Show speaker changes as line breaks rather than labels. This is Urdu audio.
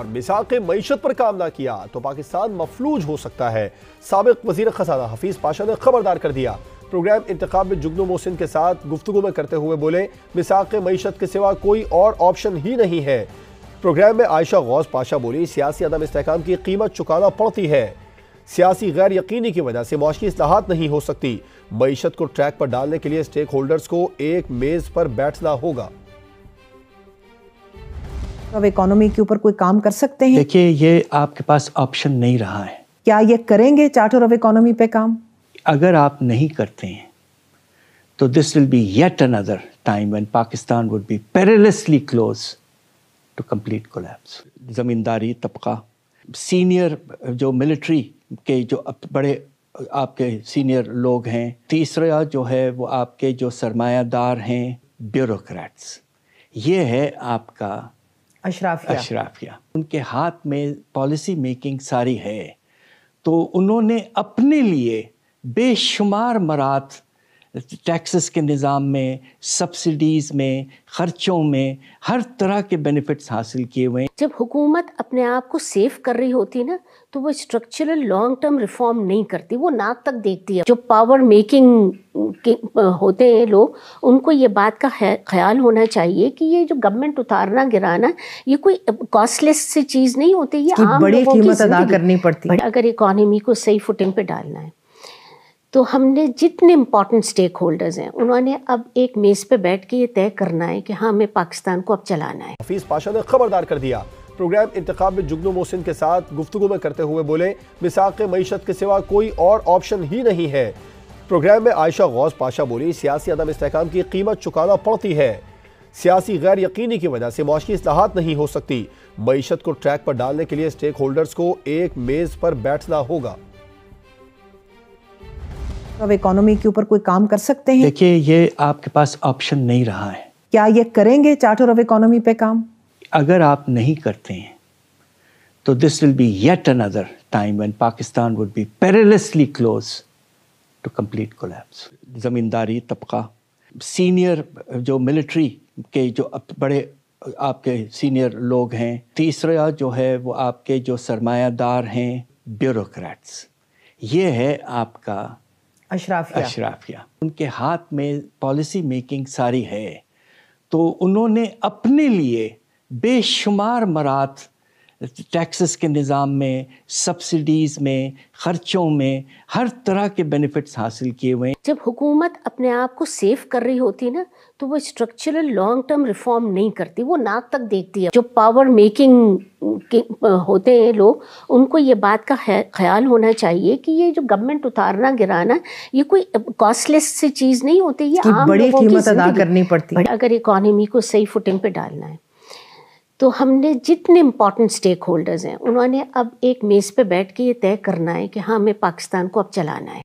اور میثاق معیشت پر کام نہ کیا تو پاکستان مفلوج ہو سکتا ہے۔ سابق وزیر خزانہ حفیظ پاشا نے خبردار کر دیا۔ پروگرام انتخاب میں جگنو محسن کے ساتھ گفتگو میں کرتے ہوئے بولے، میثاق معیشت کے سوا کوئی اور آپشن ہی نہیں ہے۔ پروگرام میں عائشہ غوث پاشا بولی، سیاسی عدم استحکام کی قیمت چکانا پڑتی ہے۔ سیاسی غیر یقینی کی وجہ سے معاشی اصلاحات نہیں ہو سکتی۔ معیشت کو ٹریک پر ڈالنے کے لیے اسٹیک ہولڈرز کو ایک میز پر بیٹھنا ہوگا۔
اب اکانومی کے اوپر کوئی کام کر سکتے ہیں؟
دیکھیے، یہ آپ کے پاس آپشن نہیں رہا ہے۔
کیا یہ کریں گے چارٹر آف اکانومی پہ کام؟
اگر آپ نہیں کرتے ہیں تو دس ول بی یٹ اندر time when Pakistan would be perilously close to complete collapse. زمینداری طبقہ، سینئر جو ملٹری کے جو بڑے آپ کے سینئر لوگ ہیں، تیسرا جو ہے وہ آپ کے جو سرمایہ دار ہیں، بیوروکریٹس، یہ ہے آپ کا اشرافیہ۔ ان کے ہاتھ میں پالیسی میکنگ ساری ہے، تو انہوں نے اپنے لیے بے شمار مرات ٹیکسز کے نظام میں، سبسڈیز میں، خرچوں میں، ہر طرح کے بینیفٹس حاصل کیے ہوئے ہیں۔
جب حکومت اپنے آپ کو سیف کر رہی ہوتی نا، تو وہ اسٹرکچرل لانگ ٹرم ریفارم نہیں کرتی، وہ ناک تک دیکھتی ہے۔ جو پاور میکنگ ہوتے ہیں لوگ، ان کو یہ بات کا خیال ہونا چاہیے کہ یہ جو گورنمنٹ اتارنا گرانا، یہ کوئی کاسٹ لیس سی چیز نہیں ہوتی، یہ عام
بڑی
لوگوں کی
قیمت ادا
زندگی
کرنی پڑتی ہے۔
اگر اکانومی کو صحیح فوٹنگ پہ ڈالنا ہے تو ہم نے جتنے امپورٹنٹ اسٹیک ہولڈرز ہیں، انہوں نے اب ایک میز پہ بیٹھ کے یہ طے کرنا ہے کہ ہاں، ہمیں پاکستان کو اب چلانا ہے۔
حفیظ پاشا نے خبردار کر دیا۔ پروگرام انتخاب میں جگنو محسن کے ساتھ گفتگو میں کرتے ہوئے بولے، میثاق معیشت کے سوا کوئی اور آپشن ہی نہیں ہے۔ پروگرام میں عائشہ غوث پاشا بولی، سیاسی عدم استحکام کی قیمت چکانا پڑتی ہے۔ سیاسی غیر یقینی کی وجہ سے معاشی اصلاحات نہیں ہو سکتی۔ معیشت کو ٹریک پر ڈالنے کے لیے اسٹیک ہولڈرز کو ایک میز پر بیٹھنا ہوگا۔
اب اکانومی کے اوپر کوئی کام کر سکتے ہیں؟
دیکھیے، یہ آپ کے پاس آپشن نہیں رہا ہے۔
کیا یہ کریں گے چارٹر آف اکانومی پہ کام؟
اگر آپ نہیں کرتے ہیں تو دس ول بی یٹ اندر time when Pakistan would be perilously close to complete collapse. زمینداری طبقہ، سینئر جو ملٹری کے جو بڑے آپ کے سینئر لوگ ہیں، تیسرا جو ہے وہ آپ کے جو سرمایہ دار ہیں، بیوروکریٹس، یہ ہے آپ کا اشرافیہ۔ ان کے ہاتھ میں پالیسی میکنگ ساری ہے، تو انہوں نے اپنے لیے بے شمار مرات ٹیکسز کے نظام میں، سبسڈیز میں، خرچوں میں، ہر طرح کے بینیفٹس حاصل کیے ہوئے ہیں۔
جب حکومت اپنے آپ کو سیف کر رہی ہوتی نا، تو وہ اسٹرکچرل لانگ ٹرم ریفارم نہیں کرتی، وہ ناک تک دیکھتی ہے۔ جو پاور میکنگ ہوتے ہیں لوگ، ان کو یہ بات کا خیال ہونا چاہیے کہ یہ جو گورنمنٹ اتارنا گرانا، یہ کوئی کاسٹ لیس سی چیز نہیں ہوتی، یہ عام
بڑی
لوگوں کی
قیمت ادا
زندگی
کرنی پڑتی ہے۔
اگر اکانومی کو صحیح فوٹنگ پہ ڈالنا ہے تو ہم نے جتنے امپورٹنٹ اسٹیک ہولڈرز ہیں، انہوں نے اب ایک میز پہ بیٹھ کے یہ طے کرنا ہے کہ ہاں، ہمیں پاکستان کو اب چلانا ہے۔